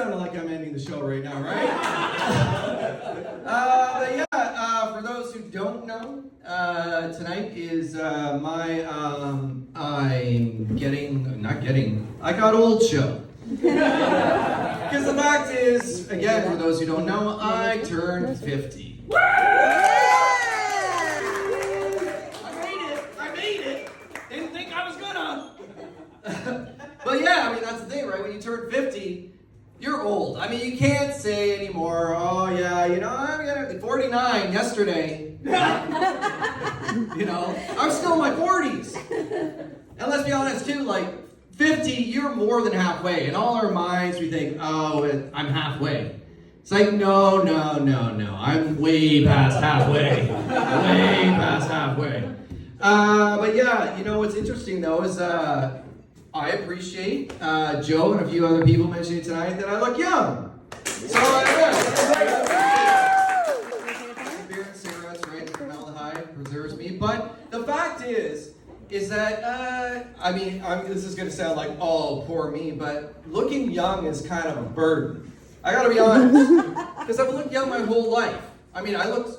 sounded like I'm ending the show right now, right? But yeah, for those who don't know, tonight is I got old show. Because the fact is, again, for those who don't know, I turned 50. I made it. Didn't think I was gonna. But yeah, I mean, that's the thing, right? When you turn 50, you're old. I mean, you can't say anymore, oh yeah, you know, I'm gonna be 49 yesterday. You know, I'm still in my 40s. And let's be honest too, like 50, you're more than halfway. In all our minds, we think, oh, I'm halfway. It's like, no. I'm way past halfway. Way past halfway. But yeah, you know what's interesting though is I appreciate Joe and a few other people mentioning tonight that I look young. So beer and cigarettes, right? Formaldehyde preserves me. But the fact is that I mean, this is going to sound like, oh, poor me, but looking young is kind of a burden. I got to be honest, because I've looked young my whole life. I mean, I looked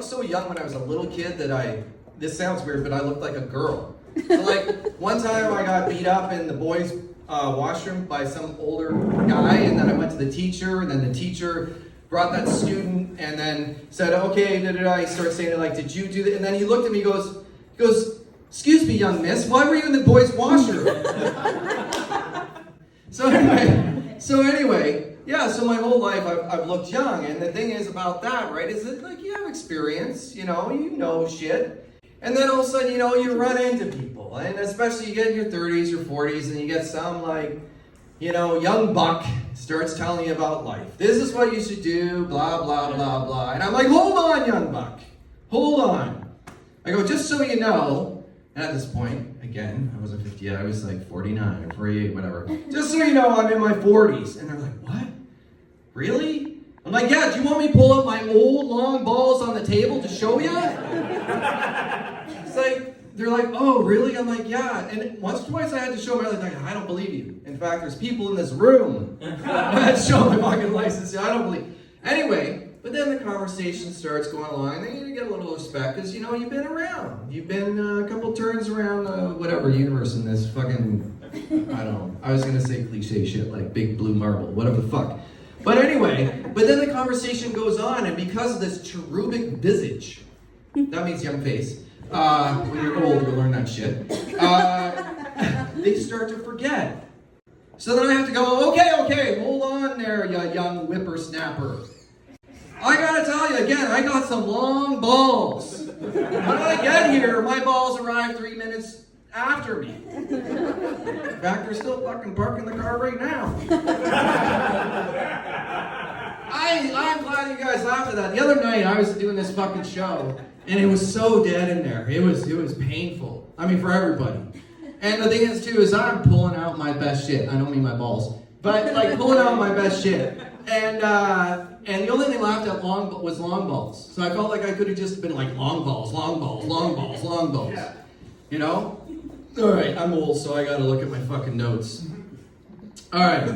so young when I was a little kid that this sounds weird, but I looked like a girl. So like one time I got beat up in the boys' washroom by some older guy, and then I went to the teacher, and then the teacher brought that student, and then said, okay, He started saying it like, did you do that? And then he looked at me, he goes, excuse me, young miss, why were you in the boys' washroom? So anyway, yeah, so my whole life I've looked young, and the thing is about that, right, is that like you have experience, you know shit. And then all of a sudden, you run into people. And especially you get in your 30s, your 40s, and you get some like, young buck starts telling you about life. This is what you should do, blah, blah, blah, blah. And I'm like, hold on, young buck. Hold on. I go, just so you know, and at this point, again, I wasn't 50 yet, I was like 49 or 48, whatever. Just so you know, I'm in my 40s. And they're like, what? Really? I'm like, yeah, do you want me to pull up my old long balls on the table to show you? It's like, they're like, oh, really? I'm like, yeah. And once or twice I had to show them, like, I don't believe you. In fact, there's people in this room. I had to show my fucking license. I don't believe. Anyway, but then the conversation starts going along, and then you get a little respect, because, you've been around. You've been a couple turns around whatever universe in this fucking, I don't know. I was going to say cliche shit like big blue marble, whatever the fuck. But anyway, but then the conversation goes on, and because of this cherubic visage, that means young face. When you're old, you'll learn that shit. They start to forget. So then I have to go, okay, hold on there, you young whippersnapper. I gotta tell you again, I got some long balls. When I get here, my balls arrive 3 minutes after me. In fact, they're still fucking parking the car right now. I'm glad you guys laughed at that. The other night, I was doing this fucking show, and it was so dead in there. It was painful. I mean, for everybody. And the thing is, too, is I'm pulling out my best shit. I don't mean my balls, but like pulling out my best shit. And the only thing left at was long balls. So I felt like I could have just been like long balls. Yeah. All right, I'm old, so I gotta look at my fucking notes. All right.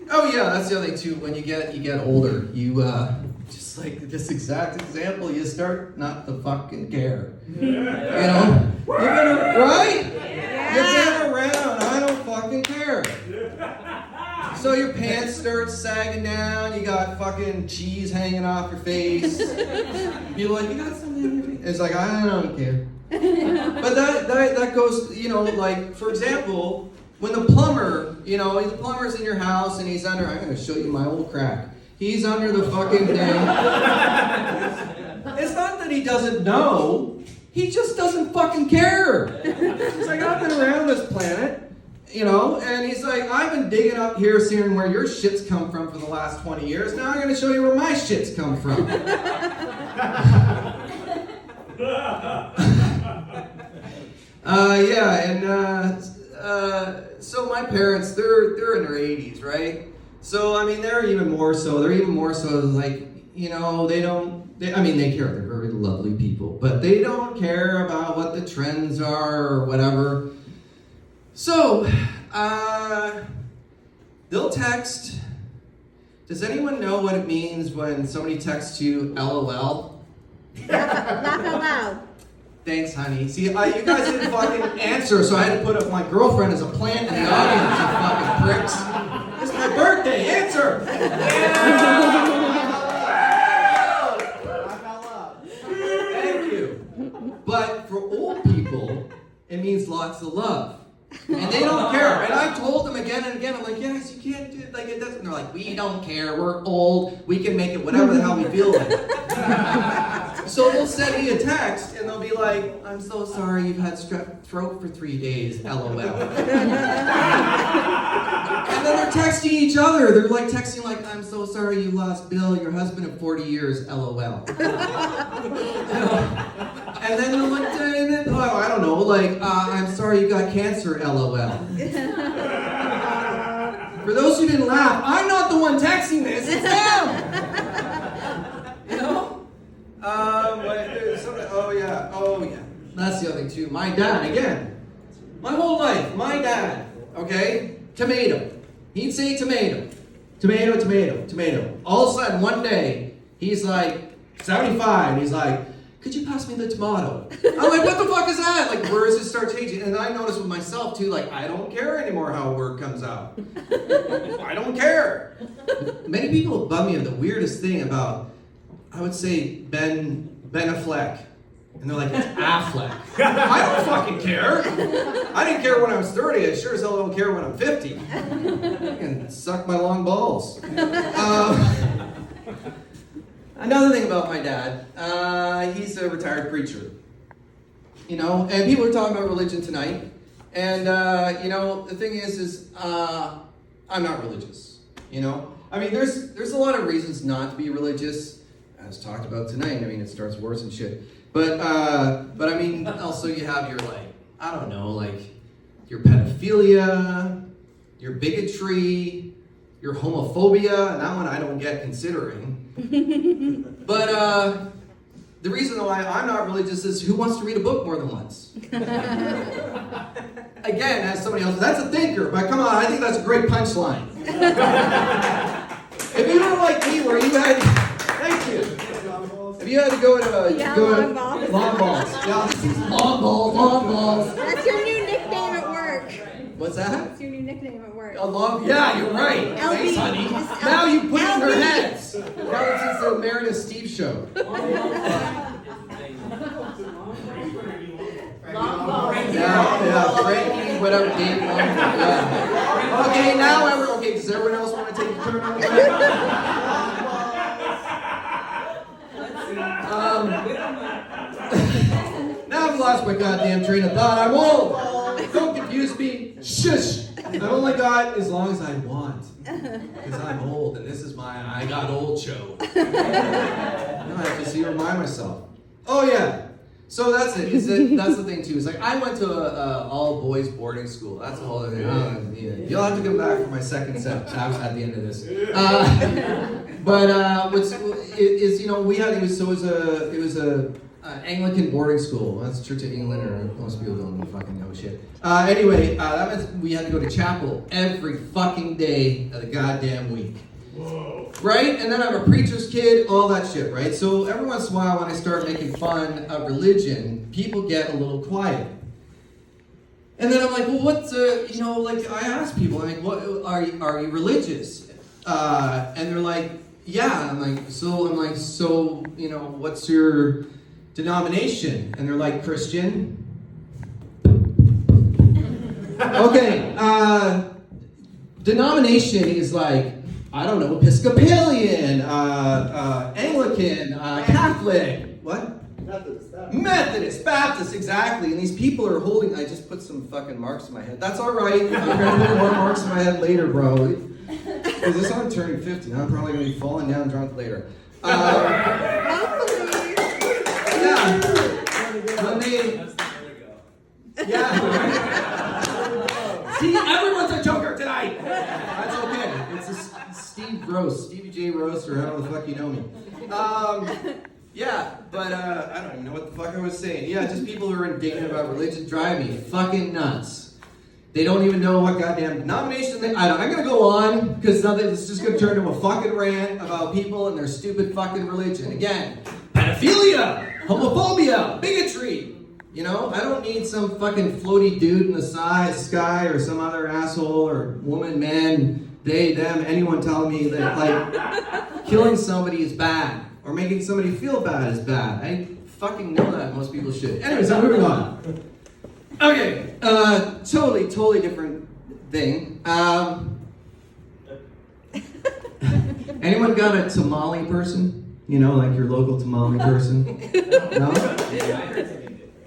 Oh yeah, that's the other thing too. When you get older, you just like this exact example, you start not to fucking care. Right? You get around. I don't fucking care. So your pants start sagging down. You got fucking cheese hanging off your face. You're like, you got something in your face. It's like I don't care. But that goes, like for example, when the plumber's in your house and he's under, I'm going to show you my old crack. He's under the fucking thing. It's not that he doesn't know, he just doesn't fucking care. It's like, I've been around this planet, and he's like, I've been digging up here, seeing where your shit's come from for the last 20 years. Now I'm going to show you where my shit's come from. So my parents, they're in their 80s, right? So, I mean, they're even more so like, they care, they're very lovely people, but they don't care about what the trends are or whatever. So, they'll text. Does anyone know what it means when somebody texts you LOL? Laugh out loud. Thanks, honey. See, you guys didn't fucking answer, so I had to put up my girlfriend as a plant in the audience, you fucking pricks. It's my birthday. Answer. Thank you. But for old people, it means lots of love. And they don't care. And I told them again and again, I'm like, yes, you can't do it like it doesn't. And they're like, we don't care. We're old. We can make it whatever the hell we feel like. So they'll send me a text and they'll be like, I'm so sorry you've had strep throat for 3 days, LOL. And then they're texting each other. They're like texting like, I'm so sorry you lost Bill, your husband of 40 years, LOL. And then they're like, I don't know, like, I'm sorry you got cancer, LOL. For those who didn't laugh, I'm not the one texting this, it's them! You know? Oh yeah. That's the other thing too. My dad, again, my whole life, my dad, okay? Tomato. He'd say tomato. Tomato, tomato, tomato. All of a sudden, one day, he's like 75, and he's like, could you pass me the tomato? I'm like, what the fuck is that? Like, words just start changing. And I notice with myself, too, like, I don't care anymore how a word comes out. I don't care. Many people bug me of the weirdest thing about, I would say, Ben Affleck. And they're like, it's Affleck. I don't fucking care. I didn't care when I was 30. I sure as hell don't care when I'm 50. I can suck my long balls. Another thing about my dad, he's a retired preacher, you know, and people are talking about religion tonight, and, you know, the thing is I'm not religious, you know, I mean, there's a lot of reasons not to be religious, as talked about tonight. I mean, it starts wars and shit, but I mean, also you have your, like, I don't know, like, your pedophilia, your bigotry, your homophobia, and that one I don't get considering. But the reason why I'm not religious is who wants to read a book more than once? Again, as somebody else, that's a thinker, but come on, I think that's a great punchline. If you were like me, where you had, thank you. If you had to go to long balls. Long balls. Yeah, long balls. That's your new nickname at work. What's that? That's your new nickname at work. Yeah, you're right. LB. Thanks, honey. Now you put it in their heads. Now it's the Meredith Steve show. Yeah, Frankie, whatever, Dave Long. Yeah. Okay, now does everyone else want to take a turn on that? Now I've lost my goddamn train of thought. I'm old. Don't confuse me. Shush. I've only got as long as I want. Because I'm old, and this is my I got old show. I have to remind myself. Oh yeah. So that's it. That's the thing too. It's like I went to a all boys boarding school. That's a whole other thing. You'll have to come back for my second set at the end of this. But what's is you know we had it was a Anglican boarding school. That's Church of England, or most people don't fucking know shit. Anyway, that meant we had to go to chapel every fucking day of the goddamn week. Whoa. Right? And then I'm a preacher's kid, all that shit, right? So every once in a while when I start making fun of religion, people get a little quiet. And then I'm like, well, what's, you know, like I ask people, I'm like, what, are you religious? And they're like, yeah. I'm like, so, you know, what's your denomination? And they're like, Christian. Okay, denomination is like, I don't know, Episcopalian, Anglican, Catholic, what? Methodist, Baptist, exactly. And these people are holding, I just put some fucking marks in my head. That's all right. I'm going to put more marks in my head later, bro. Because this I'm turning 50, and I'm probably going to be falling down drunk later. Yeah. When they, yeah. See, everyone's a joker tonight. That's okay. It's a Steve Roast, Stevie J Roast, or however the fuck you know me. Yeah, but I don't even know what the fuck I was saying. Yeah, just people who are indignant about religion drive me fucking nuts. They don't even know what goddamn denomination I'm gonna go on, because it's just gonna turn into a fucking rant about people and their stupid fucking religion. Again, pedophilia, homophobia, bigotry. You know, I don't need some fucking floaty dude in the sky or some other asshole or woman, man, they, them, anyone telling me that, like, killing somebody is bad or making somebody feel bad is bad. I fucking know that. Most people should. Anyways, I'm moving on. Okay, totally different thing. Anyone got a tamale person? You know, like your local tamale person? No?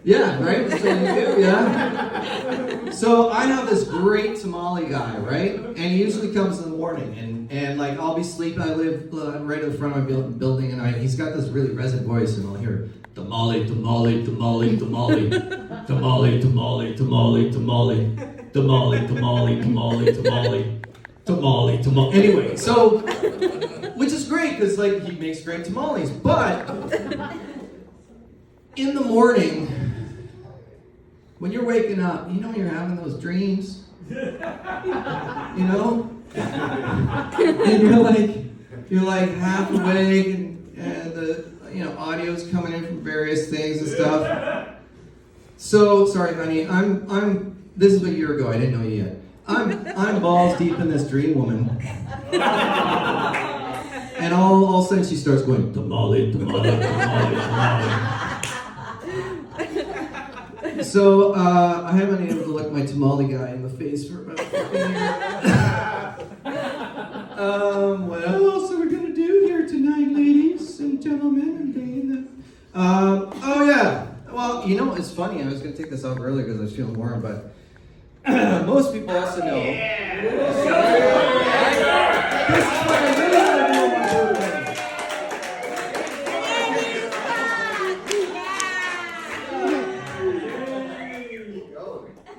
Yeah, right? That's what you do, yeah. So I have this great tamale guy, right? And he usually comes in the morning, and like I'll be sleeping. I live right in the front of my building, and he's got this really resin voice, and I'll hear tamale, tamale, tamale, tamale, tamale, tamale, tamale, tamale, tamale, tamale, tamale, tamale, tamale, tamale. Anyway, so which is great because like he makes great tamales, but in the morning, when you're waking up, you know you're having those dreams, you know, and you're like half awake, and the audio's coming in from various things and stuff. So sorry, honey, this is a year ago. I didn't know you yet. I'm balls deep in this dream woman, and all of a sudden she starts going tamale, tamale, tamale, tamale. So, I haven't been able to look my tamale guy in the face for about a fucking year. What else are we gonna do here tonight, ladies and gentlemen? Oh yeah. Well, you know, it's funny. I was gonna take this off earlier because I was feeling warm, but most people also know. This is what I really want to know about your wedding.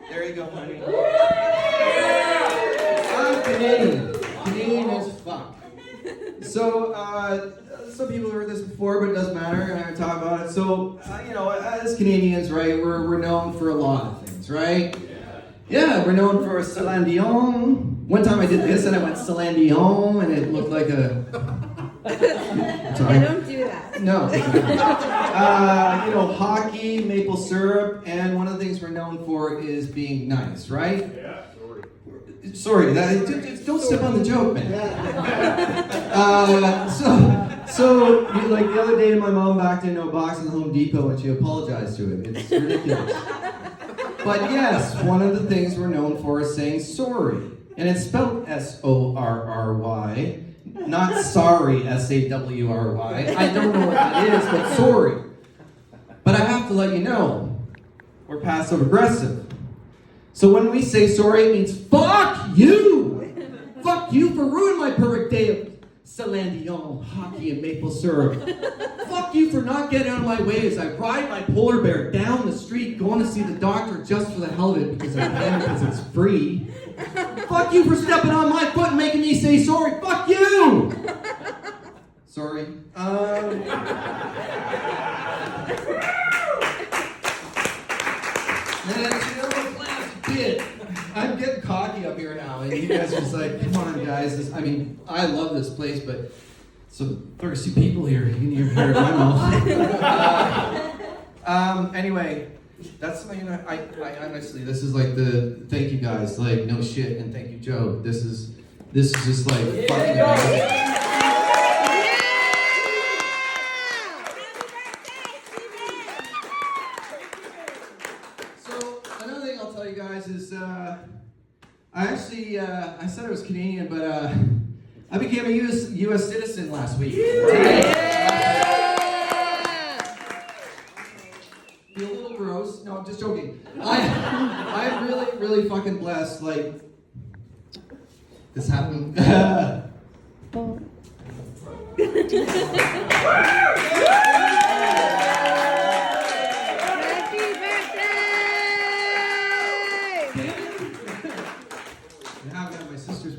There you go, honey. I'm Canadian as fuck. So, some people have heard this before, but it doesn't matter. I'm not going to talk about it. So, as Canadians, right, we're known for a lot of things, right? Yeah, we're known for Celine Dion. One time I did this and I went Celine Dion and it looked like a... Sorry. I don't do that. No. Hockey, maple syrup, and one of the things we're known for is being nice, right? Yeah, Sorry, don't step on the joke, man. So like the other day, my mom backed into a box in the Home Depot and she apologized to it. It's ridiculous. But yes, one of the things we're known for is saying sorry. And it's spelled S-O-R-R-Y, not sorry, S-A-W-R-Y. I don't know what that is, but sorry. But I have to let you know, we're passive aggressive. So when we say sorry, it means fuck you! Fuck you for ruining my perfect day of Celine Dion, hockey, and maple syrup. Fuck you for not getting out of my way as I ride my polar bear down the street going to see the doctor just for the hell of it because I can, because it's free. Fuck you for stepping on my foot and making me say sorry. Fuck you! Sorry. Last bit. I'm getting cocky up here now, and you guys are just like, come on, guys. I love this place, but some thirsty people here. You can even hear it in my mouth. Anyway, that's I honestly, this is like the thank you guys, like no shit, and thank you, Joe. This is just like fucking amazing. Is I said I was Canadian, but I became a U.S. citizen last week. Yeah! Feel a little gross. No, I'm just joking. I'm really fucking blessed. Like, this happened.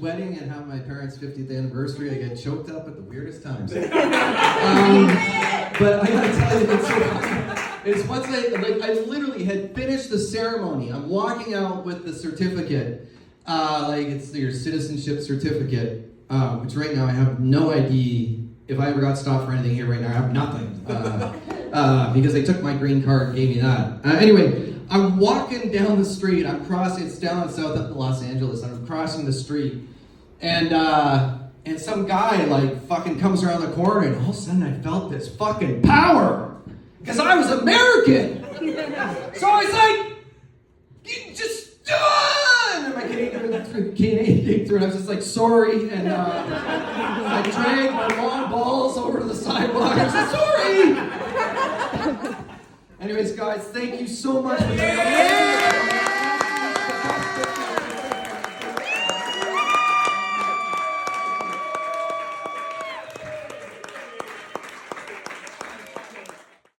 Wedding and have my parents' 50th anniversary. I get choked up at the weirdest times. But I gotta tell you, it's so funny. It's once I literally had finished the ceremony. I'm walking out with the certificate. It's your citizenship certificate, which right now I have no idea if I ever got stopped for anything here right now. I have nothing. Because they took my green card and gave me that. Anyway, I'm walking down the street. I'm crossing, it's down south of Los Angeles. I'm crossing the street. And some guy fucking comes around the corner, and all of a sudden I felt this fucking power. Because I was American. So I was like, you just done! And my Canadian came through, and I was just like, sorry. And I dragged my long balls over to the sidewalk. I was like, sorry! Anyways, guys, thank you so much for coming.